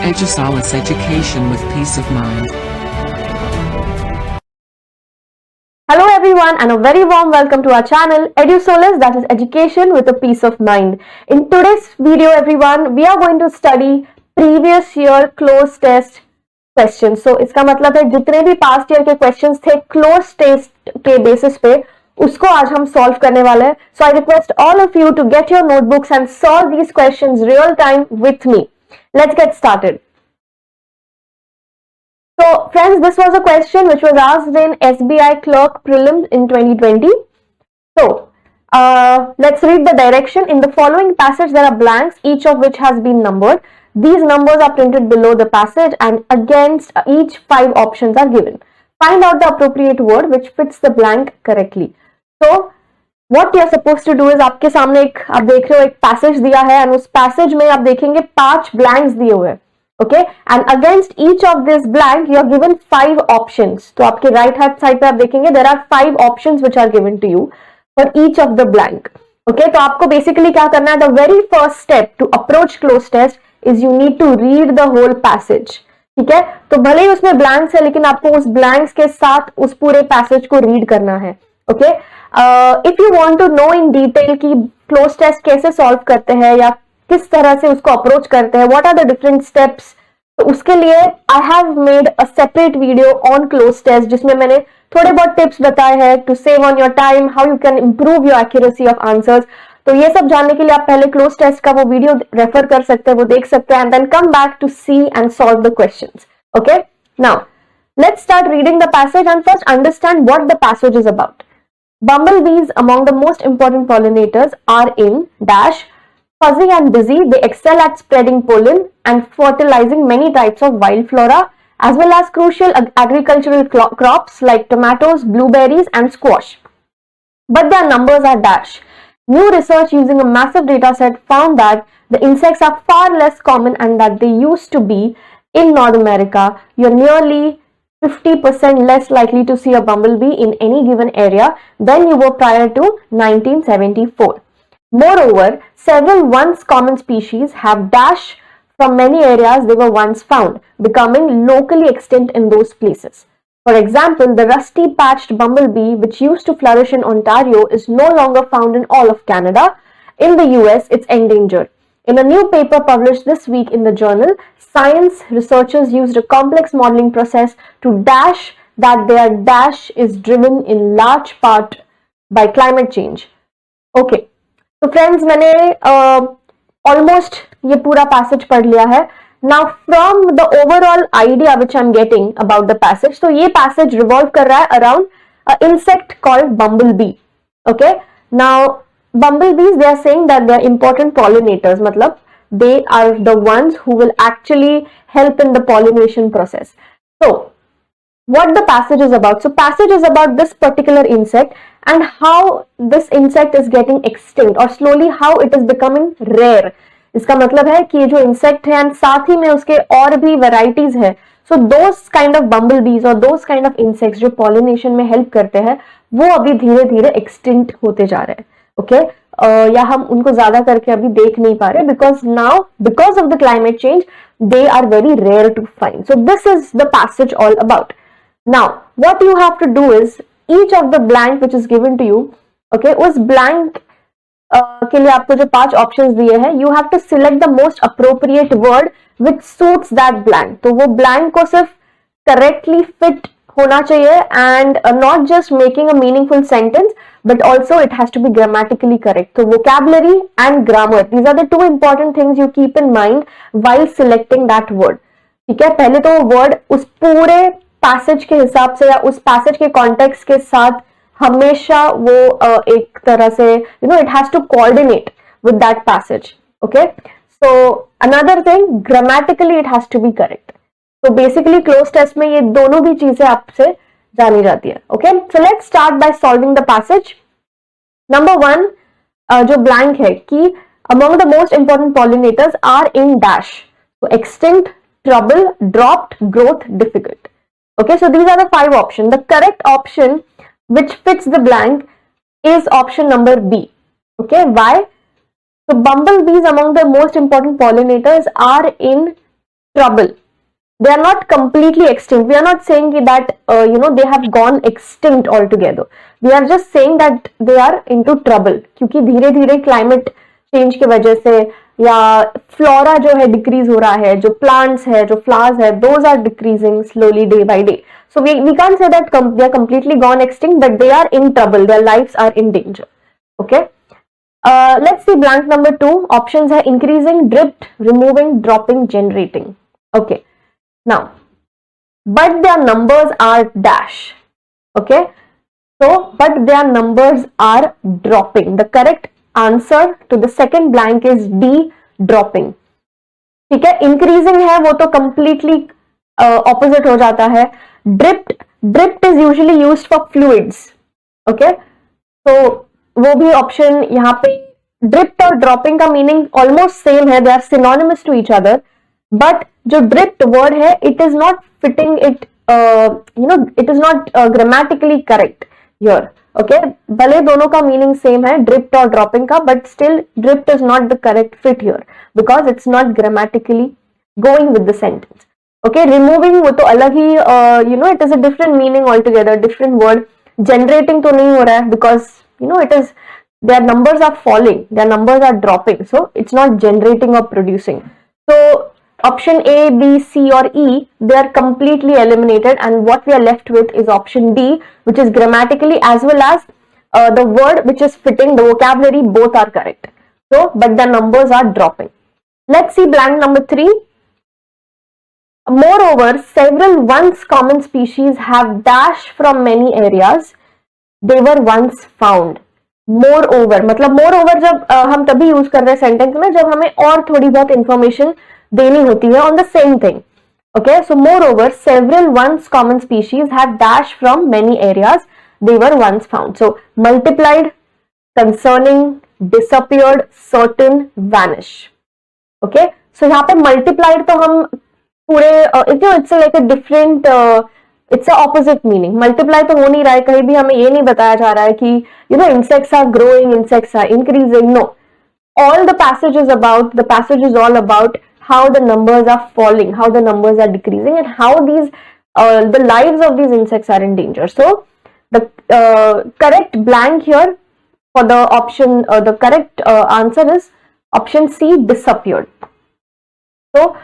Edusalis Education with Peace of Mind. Hello everyone and a very warm welcome to our channel Edusalis, that is education with a peace of mind. In today's video everyone, we are going to study previous year closed test questions. So इसका मतलब है जितने भी past year के questions थे closed test के basis पे उसको आज हम solve करने वाले हैं. So I request all of you to get your notebooks and solve these questions real time with me. Let's get started. So friends, this was a question which was asked in SBI Clerk Prelims in 2020. So let's read the direction. In the following passage there are blanks, each of which has been numbered. These numbers are printed below the passage and against each 5 options are given. Find out the appropriate word which fits the blank correctly. So what you are supposed to do is आपके सामने एक आप देख रहे हो एक passage दिया है and उस passage में आप देखेंगे 5 blanks दिए हुए हैं. Okay, and against each of this blank you are given 5 options. तो आपके right hand side पे आप देखेंगे there are 5 options which are given to you for each of the blank. Okay, तो आपको basically क्या करना है, the very first step to approach closed test is you need to read the whole passage. ठीक है, तो भले ही उसमें blanks है लेकिन आपको उस blanks के साथ उस पूरे passage को read करना है. Okay, if you want to know in detail कि closed test कैसे solve करते हैं या किस तरह से उसको अप्रोच करते हैं, what are the different steps, तो उसके लिए I have made a separate video on cloze test जिसमें मैंने थोड़े बहुत टिप्स बताए हैं to save on your time, how you can improve your accuracy of answers. तो ये सब जानने के लिए आप पहले क्लोज टेस्ट का वो वीडियो रेफर कर सकते हैं, वो देख सकते हैं and then come back to see and solve the questions. Okay, now let's start reading the passage and first understand what the passage is about. Bumblebees among the most important pollinators are in dash. Fuzzy and busy, they excel at spreading pollen and fertilizing many types of wild flora as well as crucial agricultural crops like tomatoes, blueberries and squash. But their numbers are dash. New research using a massive data set found that the insects are far less common and that they used to be in North America. You're nearly 50% less likely to see a bumblebee in any given area than you were prior to 1974. Moreover, several once common species have dash from many areas they were once found, becoming locally extinct in those places. For example, the rusty-patched bumblebee, which used to flourish in Ontario, is no longer found in all of Canada. In the US, it's endangered. In a new paper published this week in the journal Science, researchers used a complex modeling process to dash that their dash is driven in large part by climate change. Okay. तो friends मैंने almost ये पूरा passage पढ़ लिया है. Now from the overall idea which I am getting about the passage, तो ये passage revolve कर रहा है around insect called bumblebee. Okay, now bumblebees they are saying that they are important pollinators, मतलब they are the ones who will actually help in the pollination process. So what the passage is about, so passage is about this particular insect and how this insect is getting extinct or slowly how it is becoming rare. इसका मतलब है कि ये जो insect है and साथ ही में उसके और भी varieties है. So those kind of bumblebees or those kind of insects जो pollination में help करते हैं वो अभी धीरे धीरे extinct होते जा रहे हैं. Okay, या हम उनको ज्यादा करके अभी देख नहीं पा रहे because of the climate change they are very rare to find. So this is the passage all about. Now what you have to do is each of the blank which is given to you, okay, उस blank के लिए आपको जो 5 options दिए हैं, you have to select the most appropriate word which suits that blank. तो वो blank को सिर्फ correctly fit होना चाहिए and not just making a meaningful sentence but also it has to be grammatically correct. So vocabulary and grammar, these are the 2 important things you keep in mind while selecting that word. ठीक है, पहले तो word उस पूरे passage के हिसाब से या उस passage के context के साथ हमेशा वो एक तरह से it has to coordinate with that passage. Okay, so another thing, grammatically it has to be correct. तो बेसिकली क्लोज टेस्ट में ये दोनों भी चीजें आपसे जानी जाती है. Okay, so let's start by solving the passage. Number 1 जो ब्लैंक है कि among the most important pollinators are in dash. So extinct, trouble, dropped, growth, difficult. Okay, so these are the 5 options. The correct option which fits the blank is option number B. Okay, why? So bumblebees among the most important pollinators are in trouble. They are not completely extinct. We are not saying that they have gone extinct altogether. We are just saying that they are into trouble, क्योंकि धीरे धीरे climate change की वजह से या flora जो है decrease हो रहा है, जो plants है, जो flowers है, those are decreasing slowly day by day. So we can't say that they are completely gone extinct, but they are in trouble. Their lives are in danger. Okay. Let's see blank number 2. Options है increasing, dripped, removing, dropping, generating. Okay. Now, but their numbers are dash. Okay. So, but their numbers are dropping. The correct answer to the second blank is D, dropping. ठीक है. Increasing है वो तो completely opposite हो जाता है. Dripped is usually used for fluids. Okay. So, वो भी ऑप्शन यहाँ पे ड्रिप्ड और ड्रॉपिंग का मीनिंग ऑलमोस्ट सेम है. They are synonymous to each other, but जो ड्रिप्ड वर्ड है it is not fitting it it is not grammatically correct here. Okay, भले दोनों का मीनिंग सेम है ड्रिप्ड और ड्रॉपिंग का, but still dripped is not the correct fit here because it's not grammatically going with the sentence. Okay, removing वो तो अलग ही it is a different meaning altogether, different word. Generating तो नहीं हो रहा है because it is their numbers are falling, their numbers are dropping, so it's not generating or producing. So option A, B, C or E, they are completely eliminated, and what we are left with is option D, which is grammatically as well as the word which is fitting, the vocabulary, both are correct. So but the numbers are dropping. Let's see blank number 3. Moreover, several once common species have dash from many areas they were once found. Moreover मतलब moreover जब हम तभी use कर रहे हैं sentence में जब हमें और थोड़ी बहुत इंफॉर्मेशन देनी होती है on the same thing. Okay, so moreover several once common species have dash from many areas they were once found. So multiplied, concerning, disappeared, certain, vanish. Okay, so यहाँ पे multiplied तो हम पूरे it's like a different it's opposite meaning. Multiply तो हो नहीं रहा है, कहीं भी हमें ये नहीं बताया जा रहा है कि insects are growing, insects are increasing. No, all the passage is all about how the numbers are falling, how the numbers are decreasing and how these the lives of these insects are in danger. So the correct blank here for the option, the correct answer is option C, disappeared. So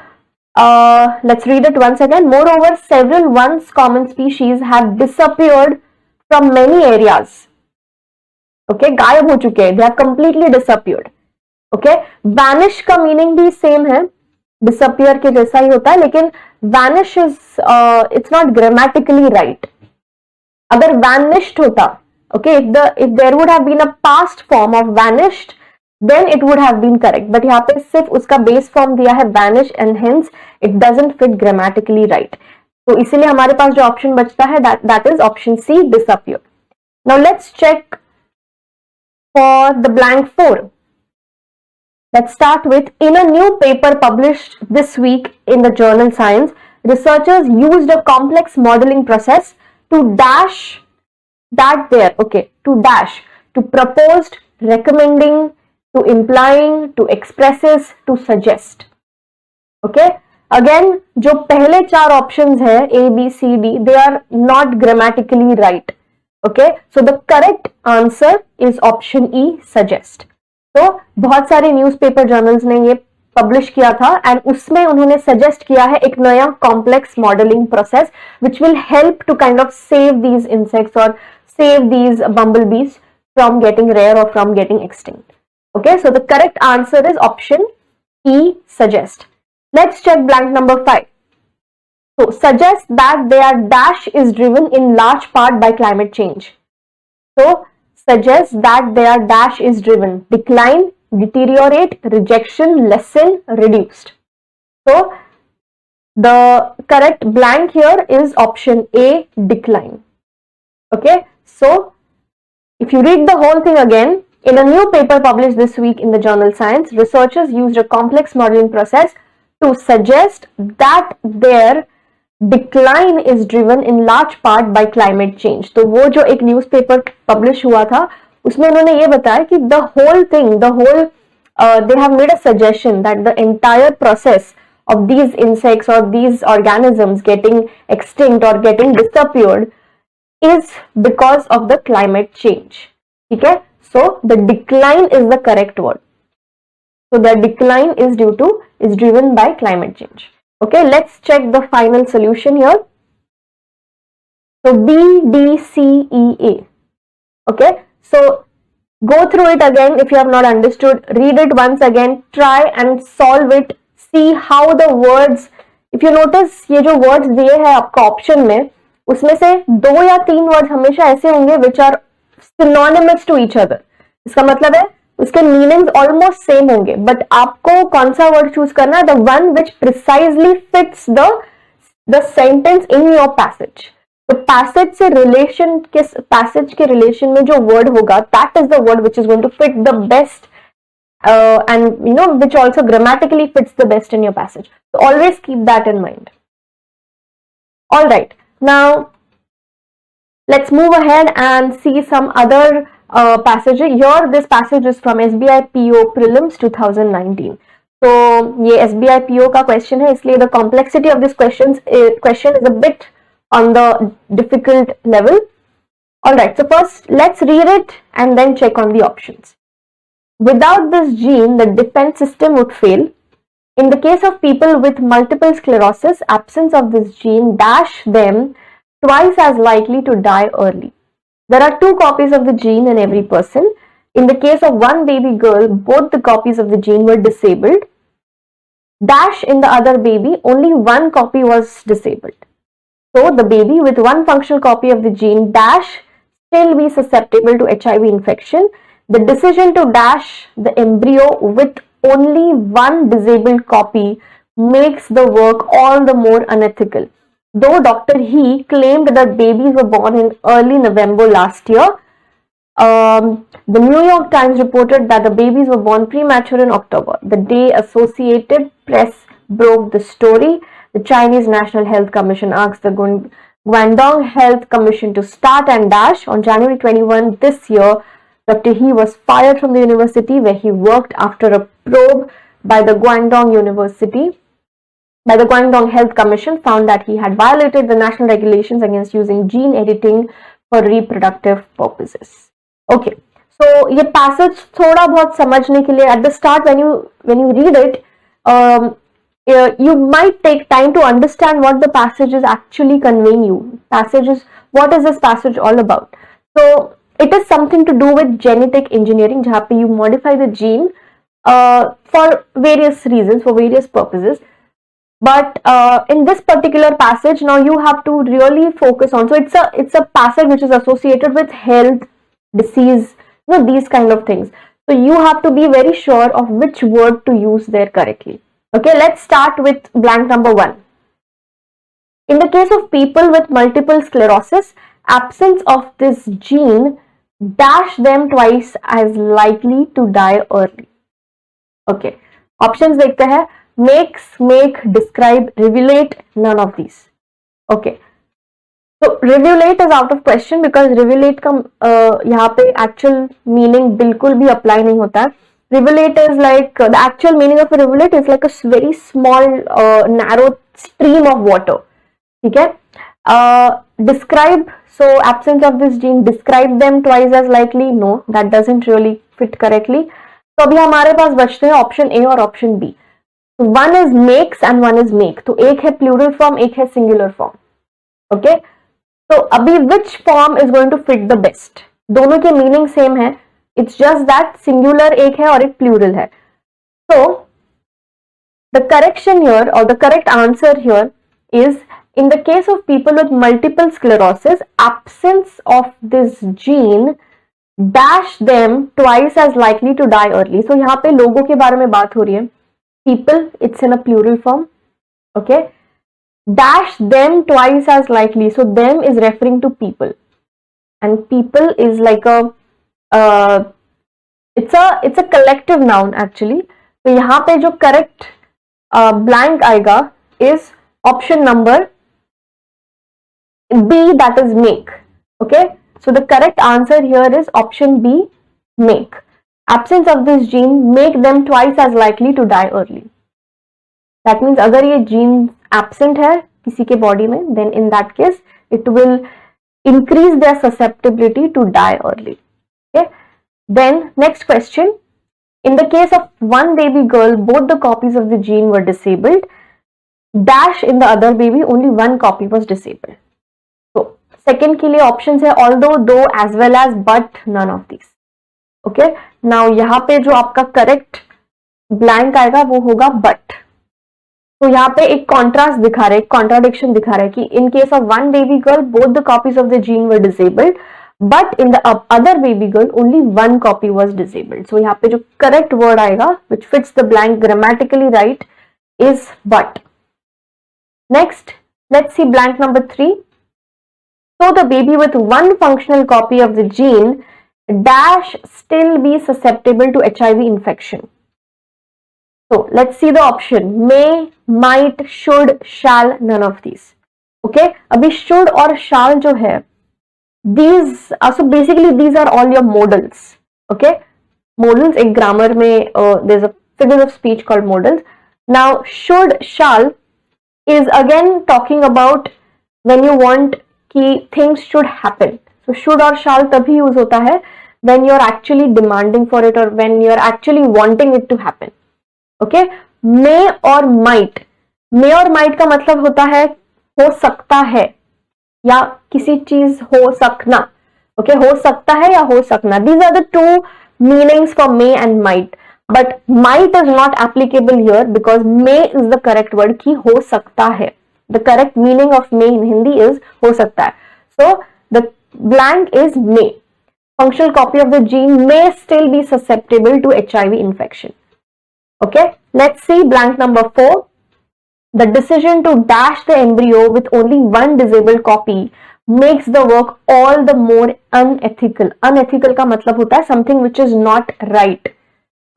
let's read it once again. Moreover, several once common species have disappeared from many areas. Okay, गायब हो चुके हैं, they have completely disappeared. Okay, vanish का meaning भी same है, disappear के जैसा ही होता है, लेकिन vanish is it's not grammatically right. अगर vanished होता, okay, if there would have been a past form of vanished, then it would have been correct. But यहाँ पे सिर्फ उसका base form दिया है vanish and hence it doesn't fit grammatically right. तो इसीलिए हमारे पास जो option बचता है that is option C, disappear. Now let's check for the blank 4. Let's start with, in a new paper published this week in the journal Science, researchers used a complex modeling process to dash that there, okay, to dash, to proposed, recommending, to implying, to expresses, to suggest. Okay, again जो पहले 4 options है A, B, C, D, they are not grammatically right. Okay, so the correct answer is option E, suggest. तो बहुत सारे newspaper journals ने ये publish किया था एंड उसमें उन्होंने सजेस्ट किया है एक नया complex modelling process which will help to kind of save these insects और save these bumblebees from getting rare और from getting extinct. Okay, so the correct answer is option E, suggest. Let's check blank number 5. So suggest that their dash is driven in large part by climate change. So suggest that their dash is driven, decline, deteriorate, rejection, lessen, reduced. So the correct blank here is option A, decline. Okay, so if you read the whole thing again, in a new paper published this week in the journal Science, researchers used a complex modeling process to suggest that their decline is driven in large part by climate change. तो वो जो एक newspaper publish हुआ था उसमें उन्होंने ये बताया कि they have made a suggestion that the entire process of these insects or these organisms getting extinct or getting disappeared is because of the climate change. Okay, so the decline is the correct word. So the decline is driven by climate change. Okay, let's check the final solution here. So B, D, C, E, A. Okay, so go through it again if you have not understood. Read it once again. Try and solve it. See how the words. If you notice, ये जो words दिए हैं आपका option में, उसमें से 2 या 3 words हमेशा ऐसे होंगे which are synonymous to each other. इसका मतलब है उसके मीनिंग्स ऑलमोस्ट सेम होंगे, बट आपको कौन सा वर्ड चूज करना है? The one which precisely fits the sentence in your passage. तो पैसेज से रिलेशन के पैसेज के रिलेशन में जो वर्ड होगा, that is the word which is going to fit the best and which also grammatically fits the best in your passage. So always keep that in mind. All right, now let's move ahead and see some other passage. Here this passage is from SBI PO Prelims 2019. So ये SBI PO का question है, इसलिए the complexity of this question is a bit on the difficult level. All right, so first let's read it and then check on the options. Without this gene, the defense system would fail. In the case of people with multiple sclerosis, absence of this gene dash them twice as likely to die early. There are 2 copies of the gene in every person. In the case of one baby girl, both the copies of the gene were disabled. Dash in the other baby, only 1 copy was disabled. So the baby with 1 functional copy of the gene dash still be susceptible to HIV infection. The decision to dash the embryo with only 1 disabled copy makes the work all the more unethical. Though Dr. He claimed that babies were born in early November last year, the New York Times reported that the babies were born premature in October. The day Associated Press broke the story, the Chinese National Health Commission asked the Guangdong Health Commission to start and dash. On January 21 this year, Dr. He was fired from the university where he worked after a probe by the Guangdong Health Commission found that he had violated the national regulations against using gene editing for reproductive purposes. Okay, so ये passage थोड़ा बहुत समझने के लिए at the start when you read it, you might take time to understand what the passage is actually conveying you. What is this passage all about? So it is something to do with genetic engineering, जहाँ पे you modify the gene for various reasons, for various purposes. But in this particular passage, now you have to really focus on. So it's a passage which is associated with health, disease, these kind of things. So you have to be very sure of which word to use there correctly. Okay, let's start with blank number 1. In the case of people with multiple sclerosis, absence of this gene dash them twice as likely to die early. Okay, options देखते हैं. Makes, make, describe, rivulate, none of these. Okay, so rivulate is out of question because rivulate का यहाँ पे actual meaning बिल्कुल भी apply नहीं होता है. Rivulate is like, the actual meaning of a rivulate is like a very small narrow stream of water. ठीक है. Describe, so absence of this gene, describe them twice as likely. No, that doesn't really fit correctly. तो अभी हमारे पास बचते हैं option A और option B. One is makes and one is make. तो एक है plural form, एक है singular form. Okay, तो अभी which form is going to fit the best? दोनों के meaning same है. It's just that singular एक है और एक plural है. So the correction here or the correct answer here is, in the case of people with multiple sclerosis, absence of this gene dash them twice as likely to die early. So यहाँ पे लोगों के बारे में बात हो रही है. People, it's in a plural form. Okay, dash them twice as likely. So them is referring to people, and people is like it's a collective noun actually. तो यहाँ पे जो correct blank आएगा is option number B, that is make. Okay, so the correct answer here is option B, make. Absence of this gene make them twice as likely to die early. That means अगर ये gene absent है किसी के body में, then in that case it will increase their susceptibility to die early. Okay. Then next question. In the case of one baby girl, both the copies of the gene were disabled. Dash in the other baby, only one copy was disabled. So second के लिए options है although, though, as well as, but, none of these. Okay. Now यहाँ पे जो आपका correct blank आएगा वो होगा but. तो यहाँ पे एक कॉन्ट्रास्ट दिखा रहा है, एक कॉन्ट्राडिक्शन दिखा रहा है कि in case of one baby girl both the copies of the gene were disabled, but in the other baby girl only one copy was disabled. So यहाँ पे जो करेक्ट वर्ड आएगा which fits the blank grammatically right is but. Next let's see blank number 3. So the baby with one functional copy of the gene dash still be susceptible to HIV infection. So let's see the option. May, might, should, shall, none of these. Okay. अभी should और shall जो है, these so basically these are all your modals. Okay. Modals एक grammar में there's a figure of speech called modals. Now should, shall is again talking about when you want कि things should happen. So should और shall तभी use होता है when you are actually demanding for it or when you are actually wanting it to happen. Okay. May और might, मे और might का मतलब होता है हो सकता है या किसी चीज हो सकना. ओके. हो सकता है या हो सकना. These are the two meanings for may and might, but might is not applicable here because may is the correct word कि हो सकता है. The correct meaning of may in Hindi is हो सकता है. So the blank is may. Functional copy of the gene may still be susceptible to HIV infection. Okay, let's see blank number 4. The decision to dash the embryo with only one disabled copy makes the work all the more unethical. Unethical का मतलब होता है something which is not right.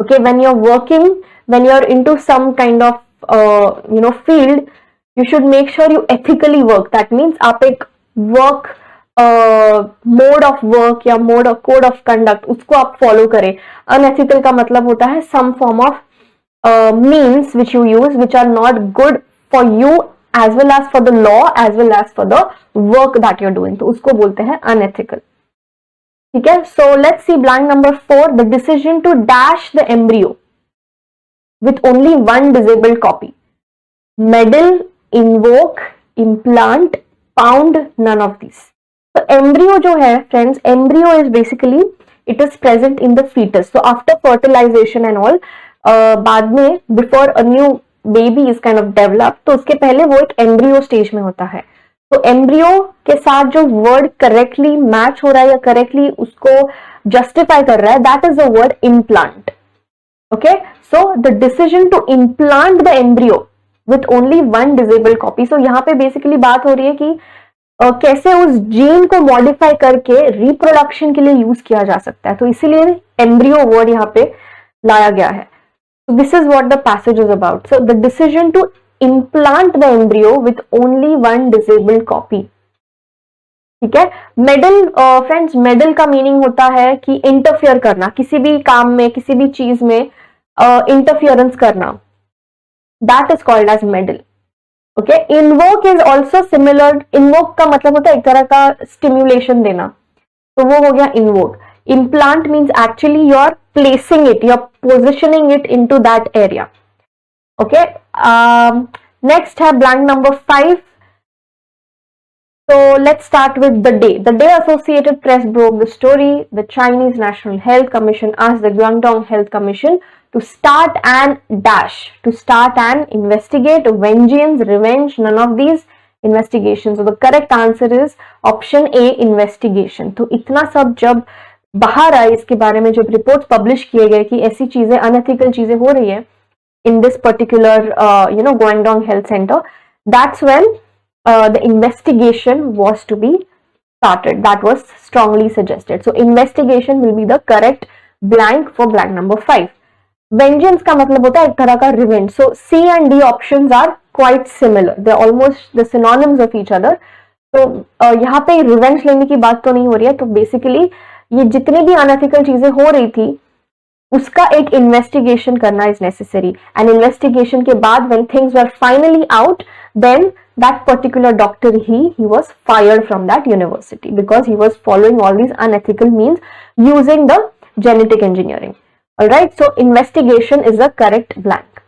Okay, when you're working, when you're into some kind of field, you should make sure you ethically work. That means आप एक work mode of work या mode of code of conduct उसको आप follow करें. Unethical का मतलब होता है some form of means which you use which are not good for you as well as for the law as well as for the work that you're doing. तो उसको बोलते हैं unethical. ठीक है. So let's see blank number 4. The decision to dash the embryo with only one disabled copy. Meddle, invoke, implant, pound, none of these. So embryo जो है friends, embryo is basically it is present in the fetus. So after fertilization and all, बाद में before a new baby is kind of develop, तो उसके पहले वो एक embryo stage में होता है. तो एम्ब्रियो के साथ जो वर्ड करेक्टली मैच हो रहा है या करेक्टली उसको जस्टिफाई कर रहा है, that is the word implant. Okay. So the decision to implant the embryo with only one disabled copy. So यहाँ पे बेसिकली बात हो रही है कि कैसे उस जीन को मॉडिफाई करके रिप्रोडक्शन के लिए यूज किया जा सकता है. तो इसीलिए एम्ब्रियो वर्ड यहाँ पे लाया गया है. So this is what the passage is about. So the decision to implant the embryo with only one disabled copy. ठीक है. मेडल फ्रेंड्स, मेडल का मीनिंग होता है कि इंटरफियर करना, किसी भी काम में किसी भी चीज में इंटरफियरेंस करना. That is called as meddle. Okay. Invoke is also similar. Invoke का मतलब होता है एक तरह का स्टिम्युलेशन देना, तो वो हो गया invoke. Implant means actually you're placing it, you're positioning it into that area. Okay. Next have blank number 5. So let's start with the day. The day Associated Press broke the story. The Chinese National Health Commission asked the Guangdong Health Commission to start and investigate vengeance, revenge, none of these investigations. So the correct answer is option A, investigation. तो इतना सब जब बाहर आए, इसके बारे में जब रिपोर्ट्स पब्लिश किए गए कि ऐसी चीजें अनएथिकल चीजें हो रही है in this particular Guangdong Health Center, that's when the investigation was to be started. That was strongly suggested. So investigation will be the correct blank for blank number 5. Vengeance का मतलब होता है एक तरह का revenge. So C and D options are quite similar. They're almost the synonyms of each other. तो यहाँ पे revenge लेने की बात तो नहीं हो रही है. तो basically ये जितनी भी अनएथिकल चीजें हो रही थी उसका एक इन्वेस्टिगेशन करना इज नेसेसरी, एंड इन्वेस्टिगेशन के बाद when things were finally out, then that particular doctor, he was fired from that university because he was following all these unethical means using the genetic engineering. All right, so investigation is the correct blank.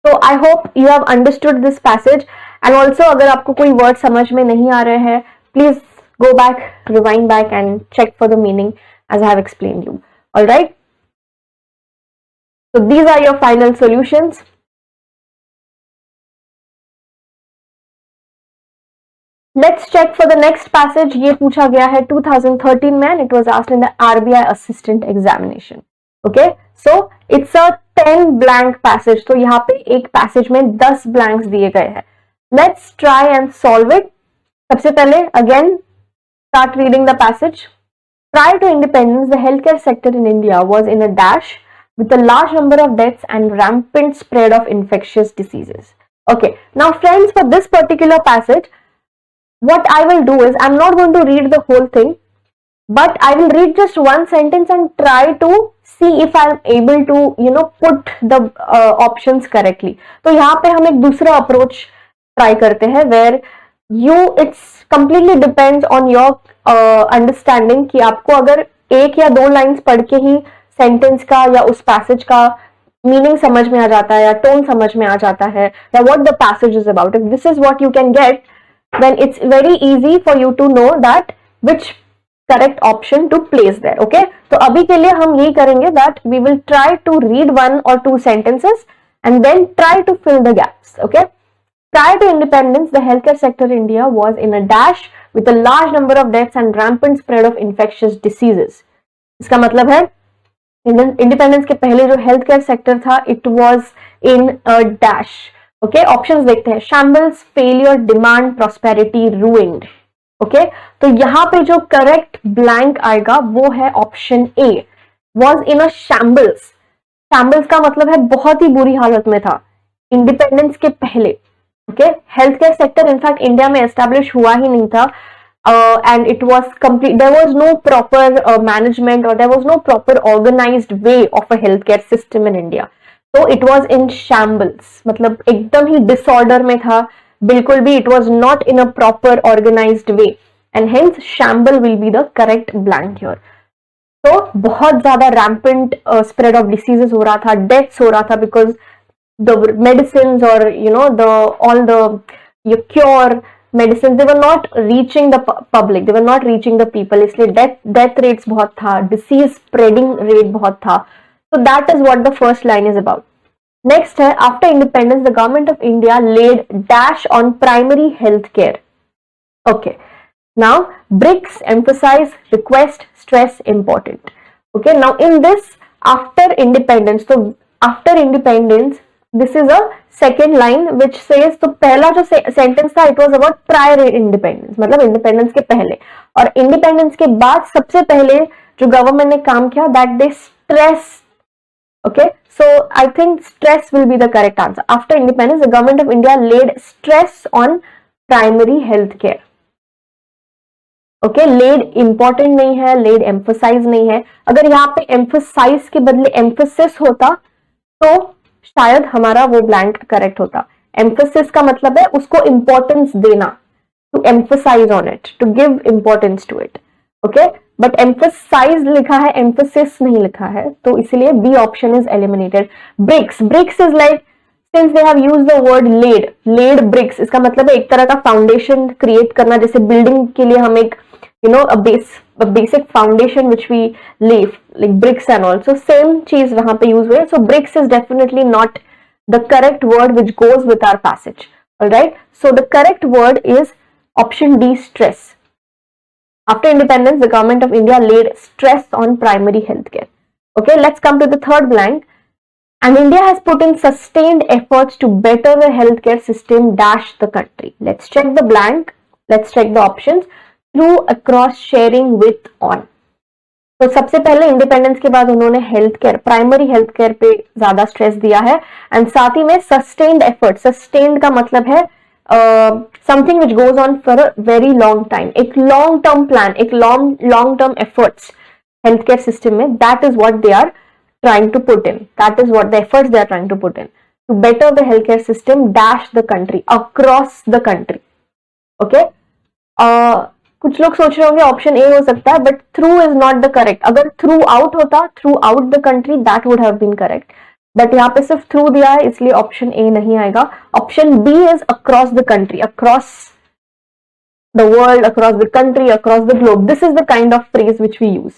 So I hope you have understood this passage, and also अगर आपको कोई word समझ में नहीं आ रहे हैं, please go back, rewind back and check for the meaning as I have explained you. All right, so these are your final solutions. Let's check for the next passage. ये पूछा गया है 2013 में, and it was asked in the RBI assistant examination. Okay, so it's a 10 blank passage. तो यहाँ पे एक passage में 10 blanks दिए गए हैं. Let's try and solve it. सबसे पहले again start reading the passage. Prior to independence, the healthcare sector in India was in a dash with a large number of deaths and rampant spread of infectious diseases. Okay, now friends, for this particular passage, what I will do is, I'm not going to read the whole thing, but I will read just one sentence and try to see if I am able to put the options correctly. तो यहाँ पे हम एक दूसरा approach try करते हैं, where it's completely depends on your understanding कि आपको अगर एक या दो lines पढ़ के ही sentence का या उस passage का meaning समझ में आ जाता है या tone समझ में आ जाता है या what the passage is about. If this is what you can get, then it's very easy for you to know that which correct option to place there. Okay, तो अभी के लिए हम यही करेंगे that we will try to read one or two sentences and then try to fill the gaps. Okay, prior to independence, the healthcare sector in India was in a dash with a large number of deaths and rampant spread of infectious diseases. इसका मतलब है independence के पहले जो health care sector था, it was in a dash. Okay, options देखते हैं. Shambles, failure, demand, prosperity, ruined. Okay, तो यहाँ पे जो करेक्ट ब्लैंक आएगा वो है option A, was in a shambles. Shambles का मतलब है बहुत ही बुरी हालत में था इंडिपेंडेंस के पहले. Okay, health care sector in fact India में एस्टेब्लिश हुआ ही नहीं था, and it was complete, there was no proper management, or there was no proper organized way of a healthcare system in India. So it was in shambles, मतलब एकदम ही disorder में था बिल्कुल भी. It was not in a proper organized way, and hence shamble will be the correct blank here. तो बहुत ज्यादा rampant spread of diseases हो रहा था, deaths हो रहा था, because the medicines or all the cure medicines, they were not reaching the public, they were not reaching the people, इसलिए death rates बहुत था, disease spreading rate बहुत था. So that is what the first line is about. Next है, after independence the government of India laid dash on primary health care. Okay, now BRICS emphasize request, stress, important. Okay, now in this after independence, so after independence this is a second line which says, तो पहला जो sentence था it was about prior independence, मतलब independence के पहले, और independence के बाद सबसे पहले जो गवर्नमेंट ने काम किया, that they stress. Okay, so I think stress will be the correct answer. After independence the government of India laid stress on primary health care. Okay, laid important नहीं है, laid emphasize नहीं है. अगर यहाँ पे emphasize के बदले emphasis होता तो शायद हमारा वो ब्लैंक करेक्ट होता. एम्फेसिस का मतलब है उसको इंपॉर्टेंस देना, to emphasize on it, to give importance to it. Okay, but emphasize लिखा है, एम्फेसिस नहीं लिखा है, तो इसलिए B option is eliminated. Bricks, bricks is like, since they have used the word lead bricks, इसका मतलब है एक तरह का फाउंडेशन क्रिएट करना, जैसे बिल्डिंग के लिए हम एक a basic foundation which we lay, like bricks and all. So same चीज वहां पे use हुए. So bricks is definitely not the correct word which goes with our passage. All right. So the correct word is option D, stress. After independence, the government of India laid stress on primary healthcare. Okay. Let's come to the third blank. And India has put in sustained efforts to better the healthcare system dash the country. Let's check the blank. Let's check the options. Through across sharing with on. तो सबसे पहले independence के बाद उन्होंने health care, primary health care पे ज्यादा stress दिया है, एंड साथ ही में सस्टेन्ड एफर्ट. सस्टेन्ड का मतलब है something which goes on for a very long time, एक लॉन्ग टर्म प्लान, एक long term efforts health care system में. That is what they are trying to put in. That is what the efforts they are trying to put in to better the healthcare system dash the country, across the country. Okay. कुछ लोग सोच रहे होंगे option A हो सकता है, but through is not the correct. अगर throughout होता, throughout the country, that would have been correct, but यहाँ पे सिर्फ थ्रू दिया है, इसलिए ऑप्शन ए नहीं आएगा. Option B is across the country, across the world, across the country, across the globe. This is the kind of phrase which we use.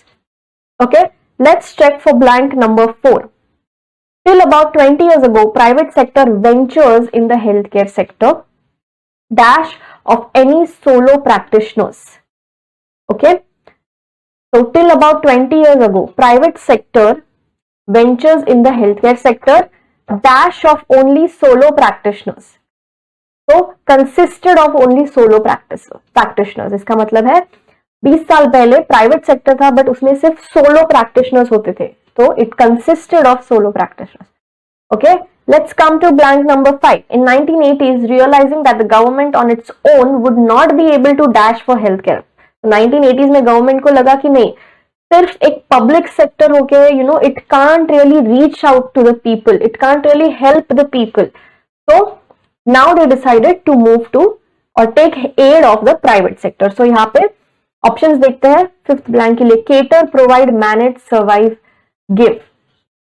Okay, let's check for blank number 4. Till about 20 years ago, private sector ventures in the healthcare sector dash of any solo practitioners. Okay, so till about 20 years ago, private sector ventures in the healthcare sector dash of only solo practitioners. तो consisted of only solo practitioners. इसका मतलब है 20 साल पहले private sector था, but उसमें सिर्फ solo practitioners होते थे, तो it consisted of solo practitioners. Okay, let's come to blank number 5. In 1980s, realizing that the government on its own would not be able to dash for health care. 1980s में government को लगा कि नहीं, सिर्फ एक public sector होके it can't really reach out to the people, it can't really help the people. तो now they decided to move to or take aid of the private sector. So यहाँ पे options देखते हैं fifth blank के लिए. cater, provide, manage, survive, give.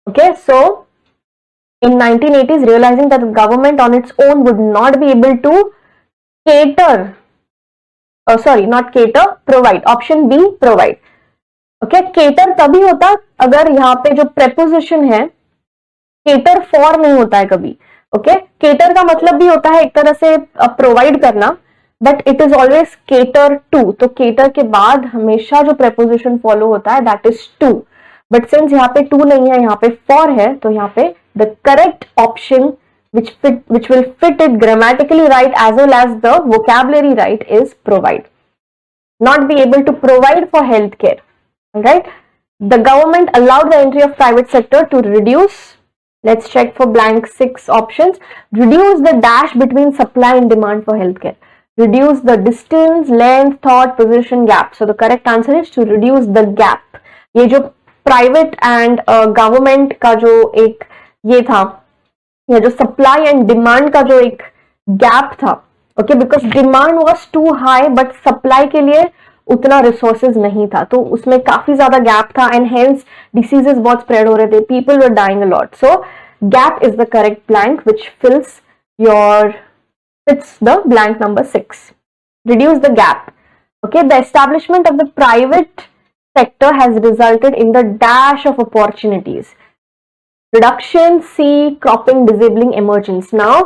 Okay, so in 1980s, realizing that the government on its own would not be able to cater, not cater, provide. Option B, provide. Okay, cater तभी होता अगर यहाँ पे जो preposition है cater for नहीं होता है कभी. ओके, केटर का मतलब भी होता है एक तरह से प्रोवाइड करना, but it is always cater to. तो केटर के बाद हमेशा जो प्रेपोजिशन फॉलो होता है that is to, but since यहाँ पे टू नहीं है, यहाँ पे फॉर है, तो यहाँ पे the correct option which will fit it grammatically right as well as the vocabulary right is provide. Not be able to provide for healthcare. All right. The government allowed the entry of private sector to reduce. Let's check for blank 6 options. Reduce the dash between supply and demand for healthcare. Reduce the distance, length, thought, position, gap. So the correct answer is to reduce the gap. ये जो private and government का जो एक ये था, ये जो supply and demand का जो एक gap था, okay, because demand was too high but supply के लिए उतना resources नहीं था, तो उसमें काफी ज्यादा gap था and hence diseases बहुत spread हो रहे थे, people were dying a lot. So gap is the correct blank which fits the blank number 6. Reduce the gap. Okay, the establishment of the private sector has resulted in the dash of opportunities. Reduction, C, cropping, disabling, emergence. Now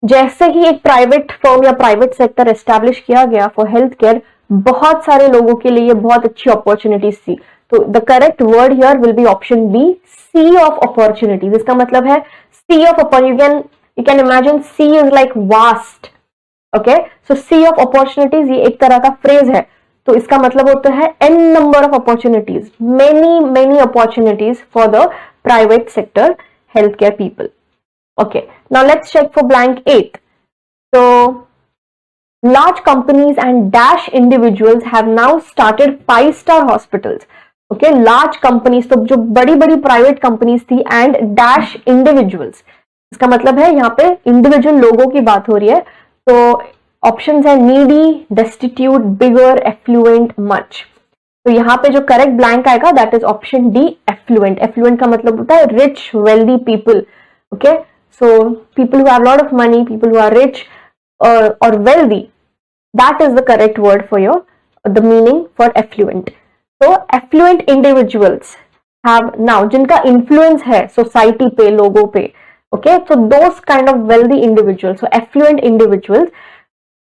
जैसे ही एक private firm या private sector establish किया गया for health care, बहुत सारे लोगों के लिए बहुत अच्छी अपॉर्चुनिटीज थी. तो the correct word here will be option B, sea of opportunities. इसका मतलब है sea of opportunity. You can imagine sea is like vast. Okay, so sea of opportunities ये एक तरह का फ्रेज है, तो इसका मतलब होता है an number of opportunities, many opportunities for the private sector health care people. Okay, now let's check for blank 8. So, large companies and dash individuals have now started 5-star hospitals. Okay, large companies, तो जो बड़ी बड़ी private companies थी and dash individuals, इसका मतलब है यहाँ पे इंडिविजुअल लोगों की बात हो रही है. तो ऑप्शंस है needy, destitute, bigger, affluent, much. तो यहाँ पे जो करेक्ट ब्लैंक आएगा that is option D, affluent. affluent का मतलब होता है rich, wealthy people. Okay, so people who have a lot of money, people who are rich or wealthy, that is the correct word for the meaning for affluent. So affluent individuals have now, जिनका influence है society पे, लोगों पे, okay, so those kind of wealthy individuals, so affluent individuals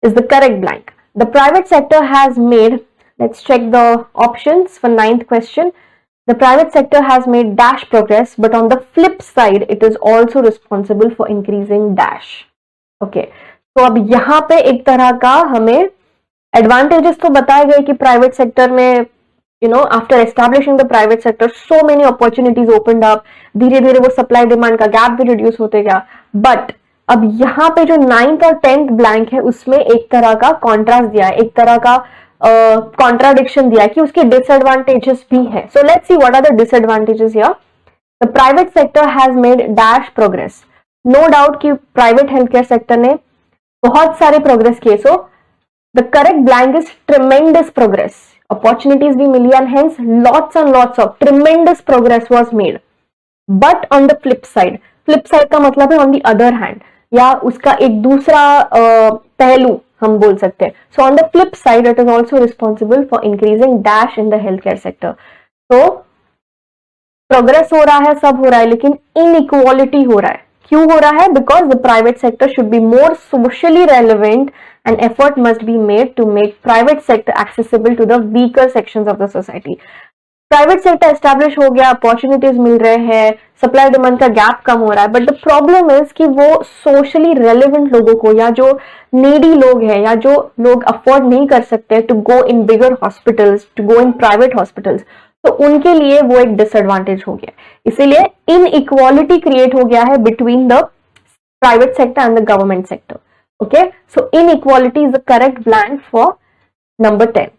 is the correct blank. The private sector has made, let's check the options for 9th question. The private sector has made dash progress, but on the flip side, it is also responsible for increasing dash. Okay, तो अब यहाँ पे एक तरह का हमें advantages तो बताए गए कि private sector में, after establishing the private sector, so many opportunities opened up. धीरे धीरे वो supply demand का gap भी reduce होते गया. But अब यहाँ पे जो 9th और 10th blank है, उसमें एक तरह का contrast दिया है, एक तरह का कॉन्ट्राडिक्शन दिया कि उसके डिसएडवांटेजेस भी है. So let's see what are the disadvantages here. The private sector has made dash progress. No doubt कि प्राइवेट हेल्थ केयर सेक्टर ने बहुत सारे प्रोग्रेस किए. So the correct blank is tremendous progress. Opportunities भी मिली and hence lots and lots of tremendous progress was made. But on the flip side का मतलब है ऑन द अदर हैंड, या उसका एक दूसरा पहलू हम बोल सकते हैं. So on the flip side it is also responsible for increasing dash in the health care sector. तो प्रोग्रेस हो रहा है, सब हो रहा है, लेकिन इनइक्वालिटी हो रहा है. क्यों हो रहा है? Because the private sector should be more socially relevant and effort must be made to make private sector accessible to the weaker sections of the society. Private sector establish हो गया, अपॉर्चुनिटीज मिल रहे हैं, सप्लाई डिमांड का gap कम हो रहा है, बट द प्रॉब्लम इज कि वो सोशली रेलिवेंट लोगों को, या जो नीडी लोग हैं, या जो लोग अफोर्ड नहीं कर सकते to go in bigger hospitals, to go in private hospitals, तो उनके लिए वो एक डिसएडवांटेज हो गया. इसीलिए इनइक्वालिटी क्रिएट हो गया है between the private sector and the government sector. Okay, so inequality is the correct blank for number 10.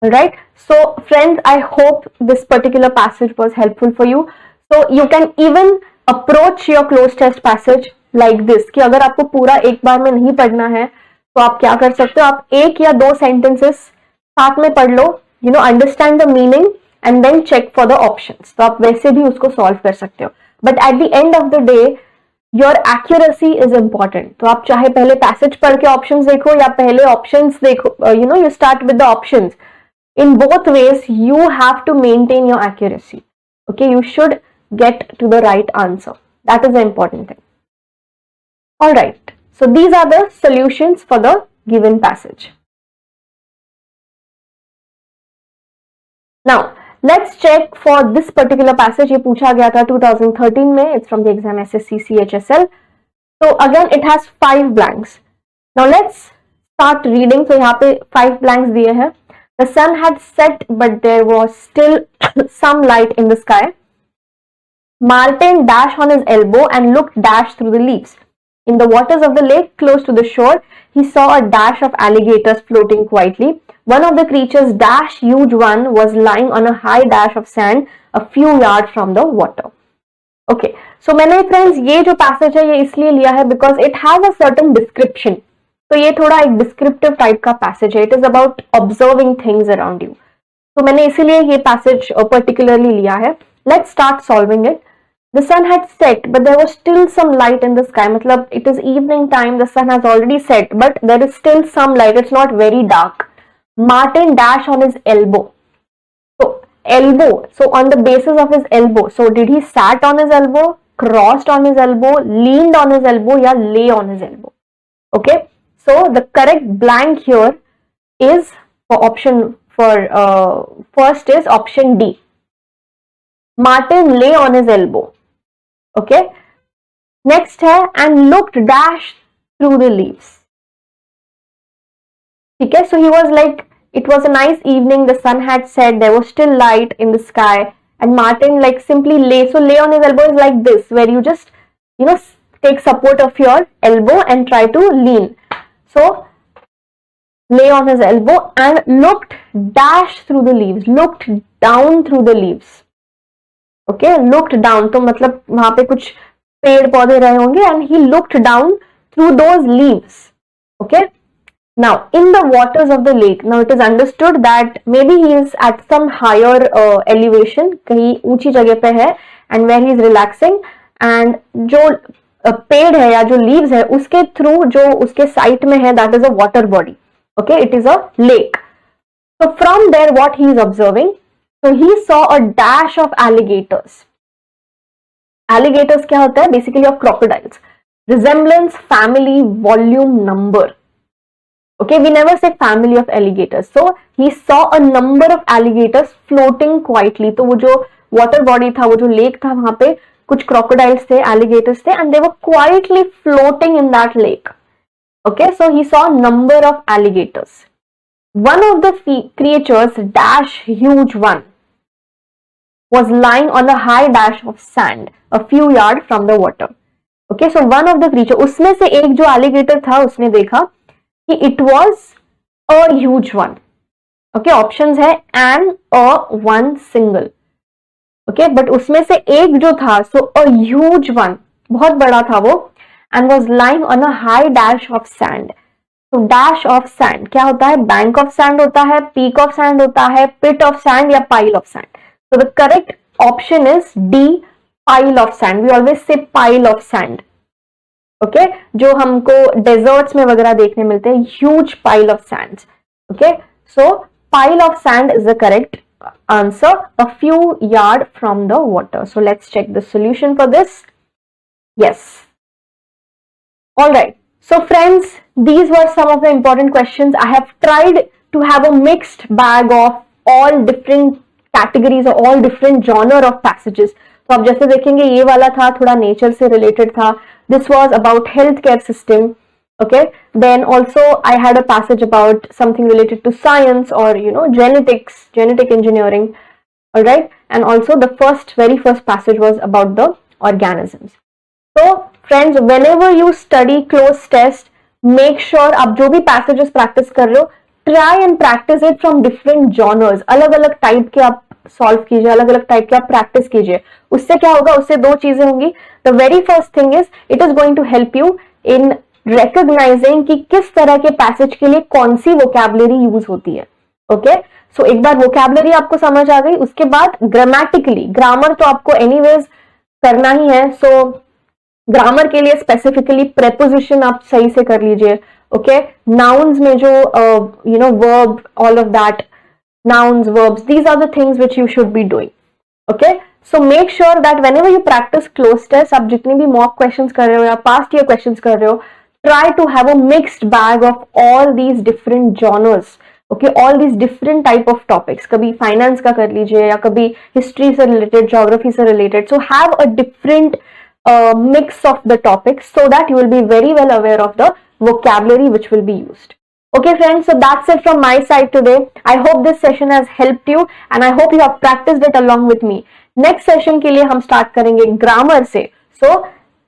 Right? So friends, I hope this particular passage was helpful for you. So you can even approach your closed test passage like this, कि अगर आपको पूरा एक बार में नहीं पढ़ना है तो आप क्या कर सकते हो, आप एक या दो sentences साथ में पढ़ लो, understand the meaning and then check for the options. तो आप वैसे भी उसको solve कर सकते हो. But at the end of the day, your accuracy is important. तो आप चाहे पहले passage पढ़ के options देखो या पहले options देखो, you start with the options. In both ways, you have to maintain your accuracy. Okay, you should get to the right answer. That is the important thing. Alright, so these are the solutions for the given passage. Now, let's check for this particular passage. ये पूछा गया था 2013 में. It's from the exam SSC CHSL. So again, it has 5 blanks. Now let's start reading. So यहाँ पे 5 blanks दिए हैं. The sun had set, but there was still some light in the sky. Martin dashed on his elbow and looked dash through the leaves. In the waters of the lake close to the shore, he saw a dash of alligators floating quietly. One of the creatures, dash huge one, was lying on a high dash of sand a few yards from the water. Okay, so मैंने friends ये जो passage है ये इसलिए लिया है because it has a certain description. तो ये थोड़ा एक डिस्क्रिप्टिव टाइप का पैसेज है. It is about observing things around you. तो मैंने इसीलिए ये पैसेज पर्टिकुलरली लिया है. Let's start solving it. The sun had set but there was still some light in the sky. मतलब it is evening time, the sun has already set but there is still some light, it's not very dark. Martin dash on his elbow. So elbow, so on the basis of his elbow, so did he sat on his elbow, crossed on his elbow, leaned on his elbow, या lay on his elbow? Okay. So the correct blank here is for option first is option D. Martin lay on his elbow. Okay. Next है and looked dash through the leaves. Okay. So he was like, it was a nice evening. The sun had set. There was still light in the sky. And Martin like simply lay. So lay on his elbow is like this, where you just take support of your elbow and try to lean. So, lay on his elbow and looked dash through the leaves, looked down through the leaves. Okay, looked down. तो मतलब वहां पे कुछ पेड़ पौधे रहे होंगे and he looked down through those leaves. Okay. Now, in the waters of the lake, now it is understood that maybe he is at some higher elevation, कहीं ऊंची जगह पे है and where he is relaxing and जो पेड़ है या जो लीव्स है उसके थ्रू जो उसके साइट में है that is a water body. Okay, it is a lake. So from there what he is observing, so he saw a dash of alligators. Alligators क्या होता है? Basically of crocodiles. Resemblance, family, volume, number. Okay, we never say family of alligators. So he saw a number of alligators floating quietly. तो वो जो water body था, वो जो lake था, वहां पे कुछ crocodiles थे, alligators थे, and they were quietly floating in that lake. Okay, so he saw a number of alligators. One of the creatures, dash huge one, was lying on a high dash of sand a few yards from the water. Okay, so one of the creature, उसमें से एक जो alligator था उसने देखा कि it was a huge one. Okay, options है and a one single. Okay, but उसमें से एक जो था, सो अ ह्यूज वन, बहुत बड़ा था वो, and was lying on a high dash of sand. तो डैश ऑफ सैंड क्या होता है? बैंक ऑफ सैंड होता है, पीक ऑफ सैंड होता है, पिट ऑफ सैंड या pile of sand. So the correct option is D, pile of sand. We always say pile of sand. Okay, जो हमको deserts में वगैरह देखने मिलते हैं, huge pile of sands. Okay, so pile of sand is the correct answer, a few yard from the water. So let's check the solution for this. Yes. All right. So friends, these were some of the important questions. I have tried to have a mixed bag of all different categories or all different genre of passages. तो आप जैसे देखेंगे ये वाला था थोड़ा nature से related था. This was about healthcare system. Okay, then also I had a passage about something related to science or genetics, genetic engineering. All right, and also the very first passage was about the organisms. So friends, whenever you study close test, make sure आप जो भी passages practice कर रहे हो, try and practice it from different genres. अलग अलग type के आप सॉल्व कीजिए, अलग अलग टाइप के आप प्रैक्टिस कीजिए. उससे क्या होगा? उससे दो चीजें होंगी. The very first thing is it is going to help you in recognizing कि किस तरह के पैसेज के लिए कौन सी वोकैबुलरी यूज होती है. ओके, सो एक बार वोकैबुलरी आपको समझ आ गई, उसके बाद ग्रामेटिकली, ग्रामर तो आपको एनीवेज करना ही है. सो ग्रामर के लिए स्पेसिफिकली प्रेपोजिशन आप सही से कर लीजिए. ओके, नाउन्स में जो verb, all of that, nouns, verbs, these are the things which you should be doing. Okay, so make sure that whenever you practice close test, आप जितने भी mock questions कर रहे हो या past year questions कर रहे हो, try to have a mixed bag of all these different genres. Okay, all these different type of topics. कभी finance का कर लीजिए या कभी history से related, geography से related. So have a different mix of the topics so that you will be very well aware of the vocabulary which will be used. Okay friends, so that's it from my side today. I hope this session has helped you and I hope you have practiced it along with me. Next session के लिए हम start करेंगे grammar से. So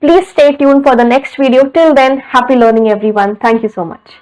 please stay tuned for the next video. Till then, happy learning everyone. Thank you so much.